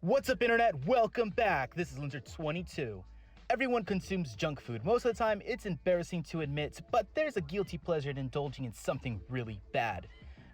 What's up, internet? Welcome back. This is Linzer22. Everyone consumes junk food. Most of the time, it's embarrassing to admit, but there's a guilty pleasure in indulging in something really bad.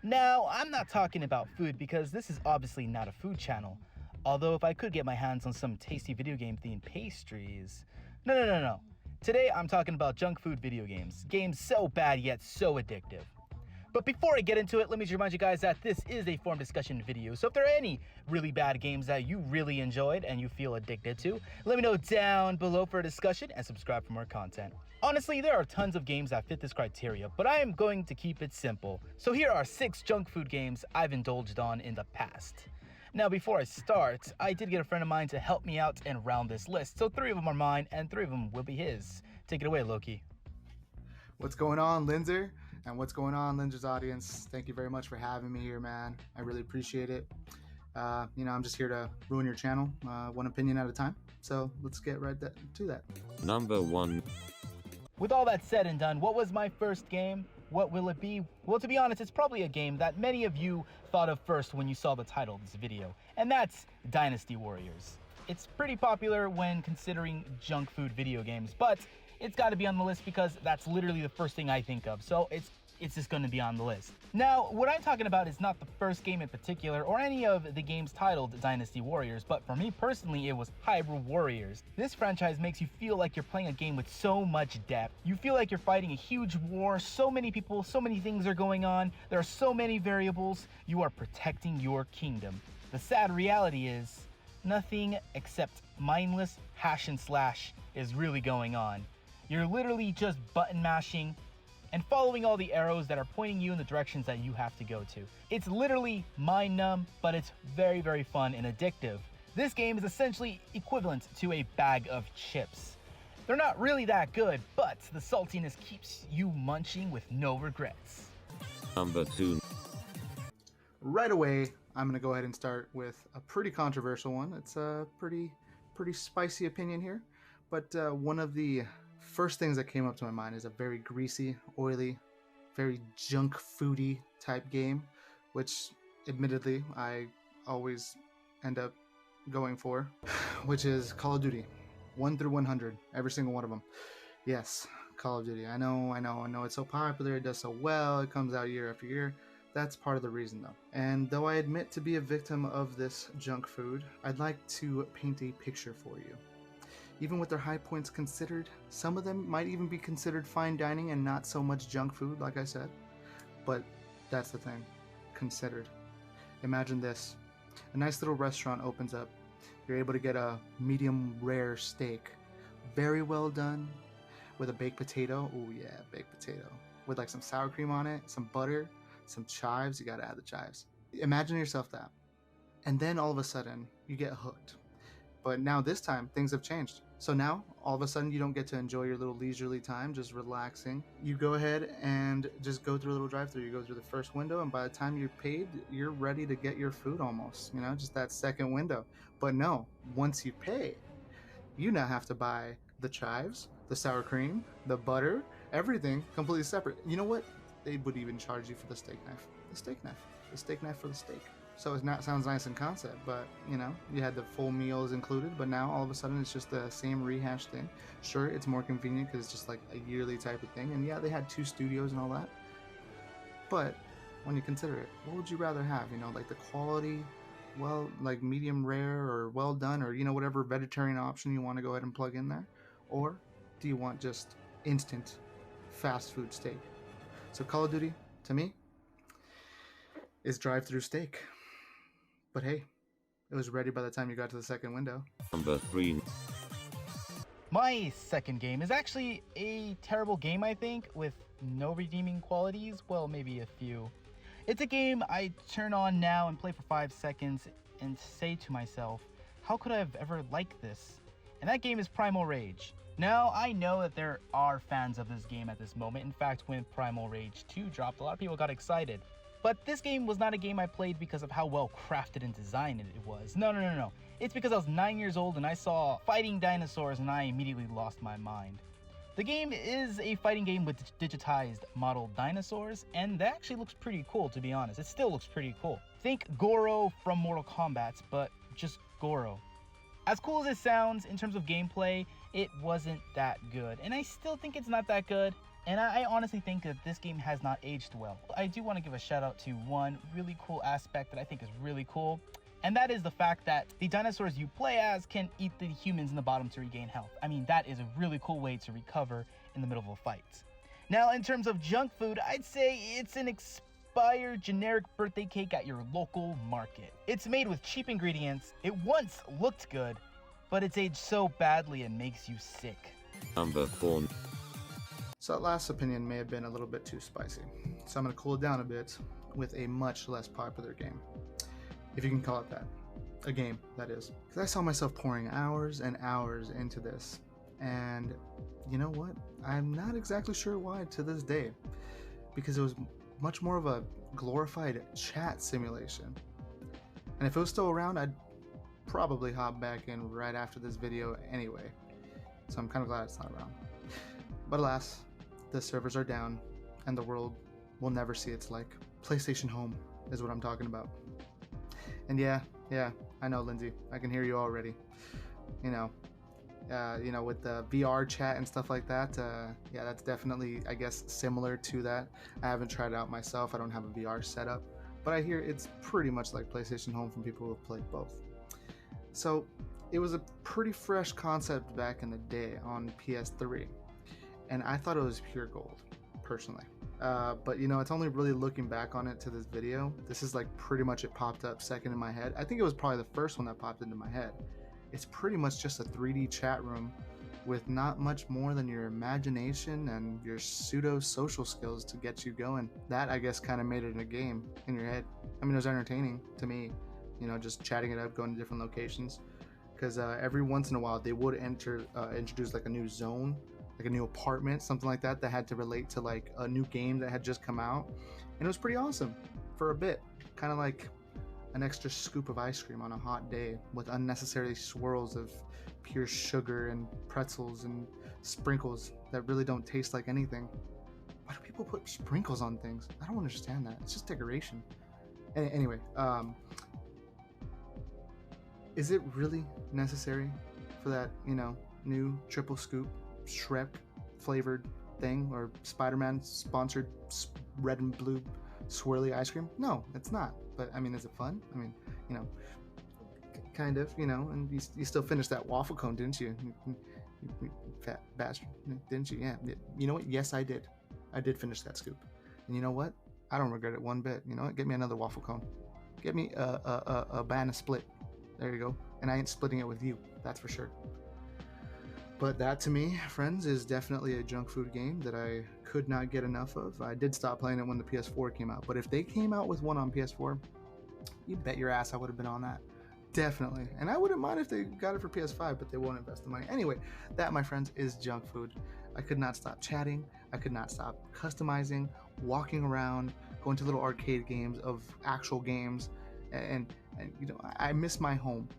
Now, I'm not talking about food because this is obviously not a food channel. Although if I could get my hands on some tasty video game themed pastries. No. Today, I'm talking about junk food video games. Games so bad yet so addictive. But before I get into it, let me just remind you guys that this is a forum discussion video. So if there are any really bad games that you really enjoyed and you feel addicted to, let me know down below for a discussion and subscribe for more content. Honestly, there are tons of games that fit this criteria, but I am going to keep it simple. So here are 6 junk food games I've indulged on in the past. Now, before I start, I did get a friend of mine to help me out and round this list. So 3 of them are mine and 3 of them will be his. Take it away, Loki. What's going on, Linzer? And what's going on, Linzer's audience? Thank you very much for having me here, man. I really appreciate it. I'm just here to ruin your channel, one opinion at a time. So let's get right to that. Number 1. With all that said and done, what was my first game? What will it be? Well, to be honest, it's probably a game that many of you thought of first when you saw the title of this video, and that's Dynasty Warriors. It's pretty popular when considering junk food video games, but it's got to be on the list because that's literally the first thing I think of, so it's just going to be on the list. Now, what I'm talking about is not the first game in particular or any of the games titled Dynasty Warriors, but for me personally, it was Hyrule Warriors. This franchise makes you feel like you're playing a game with so much depth. You feel like you're fighting a huge war, so many people, so many things are going on, there are so many variables, you are protecting your kingdom. The sad reality is, nothing except mindless hash and slash is really going on. You're literally just button mashing and following all the arrows that are pointing you in the directions that you have to go to. It's literally mind numb, but it's very, very fun and addictive. This game is essentially equivalent to a bag of chips. They're not really that good, but the saltiness keeps you munching with no regrets. Number 2. Right away, I'm going to go ahead and start with a pretty controversial one. It's a pretty spicy opinion here, but one of the first things that came up to my mind is a very greasy, oily, very junk foody type game, which admittedly I always end up going for, which is Call of Duty. 1 through 100, every single one of them. Yes, Call of Duty. I know it's so popular, it does so well, it comes out year after year. That's part of the reason though. And though I admit to be a victim of this junk food, I'd like to paint a picture for you. Even with their high points considered, some of them might even be considered fine dining and not so much junk food, like I said. But that's the thing, considered. Imagine this. A nice little restaurant opens up. You're able to get a medium rare steak. Very well done. With a baked potato. Oh yeah, baked potato. With like some sour cream on it, some butter, some chives. You gotta add the chives. Imagine yourself that. And then all of a sudden, you get hooked. But now this time, things have changed. So now, all of a sudden, you don't get to enjoy your little leisurely time, just relaxing. You go ahead and just go through a little drive-thru. You go through the first window, and by the time you're paid, you're ready to get your food almost. Just that second window. But no, once you pay, you now have to buy the chives, the sour cream, the butter, everything completely separate. You know what? They would even charge you for the steak knife. The steak knife for the steak. So sounds nice in concept, but you had the full meals included, but now all of a sudden it's just the same rehashed thing. Sure, it's more convenient because it's just like a yearly type of thing, and yeah, they had 2 studios and all that. But when you consider it, what would you rather have? Like the quality, well, like medium rare or well done, or whatever vegetarian option you want to go ahead and plug in there, or do you want just instant fast food steak? So Call of Duty, to me, is drive-through steak. But hey, it was ready by the time you got to the second window. Number 3. My second game is actually a terrible game, I think, with no redeeming qualities. Well, maybe a few. It's a game I turn on now and play for 5 seconds and say to myself, how could I have ever liked this? And that game is Primal Rage. Now, I know that there are fans of this game at this moment. In fact, when Primal Rage 2 dropped, a lot of people got excited. But this game was not a game I played because of how well crafted and designed it was. No. It's because I was 9 years old and I saw fighting dinosaurs and I immediately lost my mind. The game is a fighting game with digitized modeled dinosaurs, and that actually looks pretty cool, to be honest. It still looks pretty cool. Think Goro from Mortal Kombat, but just Goro. As cool as it sounds in terms of gameplay, it wasn't that good, and I still think it's not that good, and I honestly think that this game has not aged well. I do want to give a shout out to one really cool aspect that I think is really cool, and that is the fact that the dinosaurs you play as can eat the humans in the bottom to regain health. I mean, that is a really cool way to recover in the middle of a fight. Now, in terms of junk food, I'd say it's an expired generic birthday cake at your local market. It's made with cheap ingredients. It once looked good, but it's aged so badly it makes you sick. Number 4. So that last opinion may have been a little bit too spicy. So I'm going to cool it down a bit with a much less popular game. If you can call it that. A game, that is. Because I saw myself pouring hours and hours into this. And you know what? I'm not exactly sure why to this day. Because it was much more of a glorified chat simulation. And if it was still around, I'd probably hop back in right after this video anyway. So I'm kind of glad it's not around. But alas, the servers are down and the world will never see its like. PlayStation Home is what I'm talking about. And yeah, I know, Lindsay, I can hear you already. You know, with the VR chat and stuff like that, yeah, that's definitely, I guess, similar to that. I haven't tried it out myself. I don't have a VR setup, but I hear it's pretty much like PlayStation Home from people who have played both. So it was a pretty fresh concept back in the day on PS3, and I thought it was pure gold, personally. But you know, it's only really looking back on it to this video. This is like pretty much it popped up second in my head. I think it was probably the first one that popped into my head. It's pretty much just a 3D chat room with not much more than your imagination and your pseudo social skills to get you going. That, I guess, kind of made it a game in your head. I mean, it was entertaining to me, you know, just chatting it up, going to different locations. Because every once in a while they would introduce like a new zone, like a new apartment, something like that, that had to relate to like a new game that had just come out. And it was pretty awesome for a bit. Kind of like an extra scoop of ice cream on a hot day with unnecessary swirls of pure sugar and pretzels and sprinkles that really don't taste like anything. Why do people put sprinkles on things? I don't understand that. It's just decoration. Anyway, is it really necessary for that, you know, new triple scoop Shrek flavored thing or Spider-Man sponsored red and blue swirly ice cream? No, it's not. But I mean, is it fun? I mean, you know, kind of, you know, and you still finished that waffle cone, didn't you? You fat bastard, didn't you? Yeah. You know what? Yes, I did. I did finish that scoop. And you know what? I don't regret it one bit. You know what? Get me another waffle cone. Get me a banana split. There you go. And I ain't splitting it with you. That's for sure. But that, to me, friends, is definitely a junk food game that I could not get enough of. I did stop playing it when the PS4 came out. But if they came out with one on PS4, you bet your ass I would have been on that. Definitely. And I wouldn't mind if they got it for PS5, but they won't invest the money. Anyway, that, my friends, is junk food. I could not stop chatting. I could not stop customizing, walking around, going to little arcade games of actual games. And you know, I miss my home.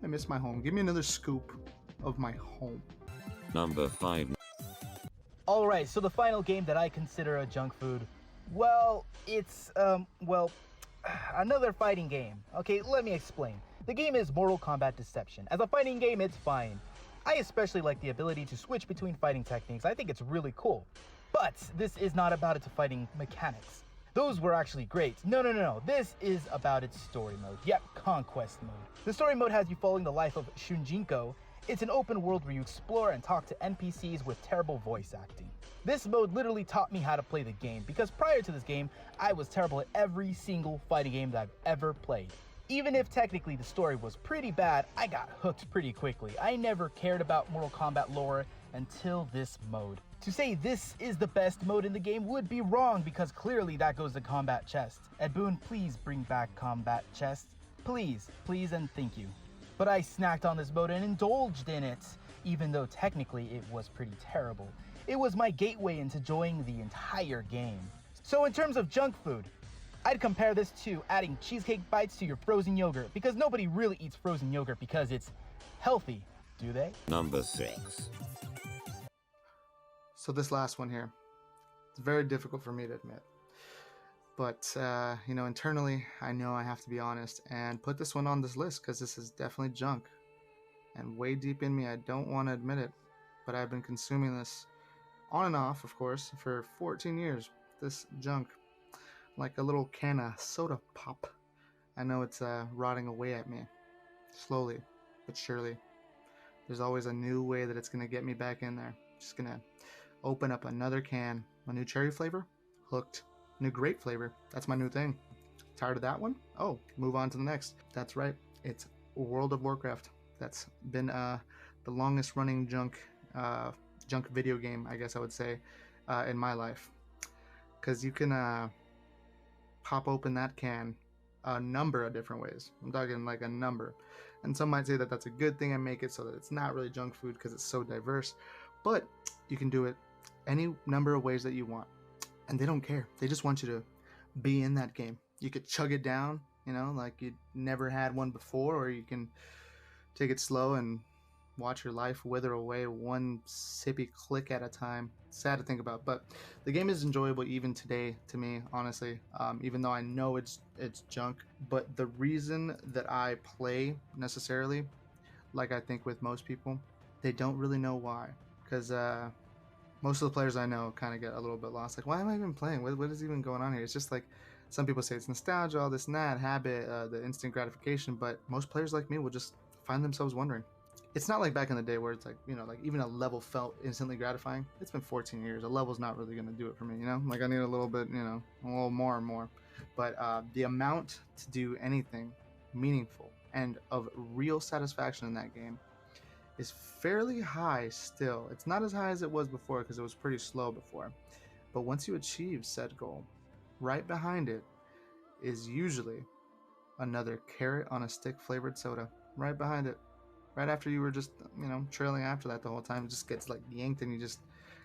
I miss my home. Give me another scoop of my home. Number 5. Alright, so the final game that I consider a junk food, well, it's, another fighting game. Okay, let me explain. The game is Mortal Kombat Deception. As a fighting game, it's fine. I especially like the ability to switch between fighting techniques. I think it's really cool. But this is not about its fighting mechanics. Those were actually great. No. This is about its story mode. Yep, Conquest mode. The story mode has you following the life of Shunjinko. It's an open world where you explore and talk to NPCs with terrible voice acting. This mode literally taught me how to play the game, because prior to this game, I was terrible at every single fighting game that I've ever played. Even if technically the story was pretty bad, I got hooked pretty quickly. I never cared about Mortal Kombat lore until this mode. To say this is the best mode in the game would be wrong, because clearly that goes to combat chest. Ed Boon, please bring back combat chest. Please and thank you. But I snacked on this mode and indulged in it, even though technically it was pretty terrible. It was my gateway into enjoying the entire game. So in terms of junk food, I'd compare this to adding cheesecake bites to your frozen yogurt, because nobody really eats frozen yogurt because it's healthy, do they? Number 6. So this last one here, it's very difficult for me to admit. But, you know, internally, I know I have to be honest and put this one on this list because this is definitely junk. And way deep in me, I don't want to admit it, but I've been consuming this on and off, of course, for 14 years. This junk, like a little can of soda pop. I know it's rotting away at me, slowly but surely. There's always a new way that it's going to get me back in there. Just going to open up another can. A new cherry flavor? Hooked. New grape flavor. That's my new thing. Tired of that one? Oh, move on to the next. That's right. It's World of Warcraft. That's been the longest running junk video game, I guess I would say, in my life. Because you can pop open that can a number of different ways. I'm talking like a number. And some might say that that's a good thing and make it so that it's not really junk food because it's so diverse. But you can do it any number of ways that you want. And they don't care. They just want you to be in that game. You could chug it down, you know, like you never had one before, or you can take it slow and watch your life wither away one sippy click at a time. Sad to think about, but the game is enjoyable even today to me, honestly, even though I know it's junk. But the reason that I play necessarily, like I think with most people, they don't really know why. Because most of the players I know kind of get a little bit lost. Like, why am I even playing? What is even going on here? It's just like, some people say it's nostalgia, all this and that, habit, the instant gratification, but most players like me will just find themselves wondering. It's not like back in the day where it's like, you know, like even a level felt instantly gratifying. It's been 14 years. A level's not really going to do it for me, you know? Like I need a little bit, you know, a little more and more. But the amount to do anything meaningful and of real satisfaction in that game is fairly high still. It's not as high as it was before because it was pretty slow before. But once you achieve said goal, right behind it is usually another carrot on a stick flavored soda. Right behind it. Right after you were just, you know, trailing after that the whole time. It just gets like yanked and you just,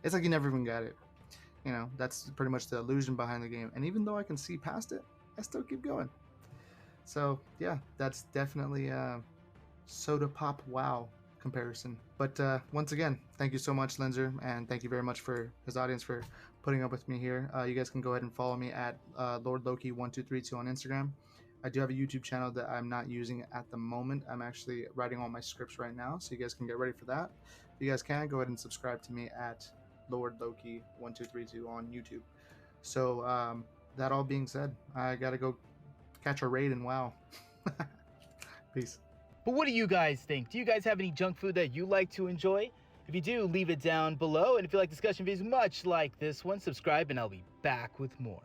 it's like you never even got it. You know, that's pretty much the illusion behind the game. And even though I can see past it, I still keep going. So yeah, that's definitely soda pop wow comparison. But once again, thank you so much, Linzer, and thank you very much for his audience for putting up with me here. You guys can go ahead and follow me at Lord Loki 1232 on Instagram. I do have a YouTube channel that I'm not using at the moment. I'm actually writing all my scripts right now, so you guys can get ready for that. If you guys can, go ahead and subscribe to me at Lord Loki 1232 on YouTube. So that all being said, I gotta go catch a raid and WoW. Peace. But what do you guys think? Do you guys have any junk food that you like to enjoy? If you do, leave it down below. And if you like discussion videos much like this one, subscribe and I'll be back with more.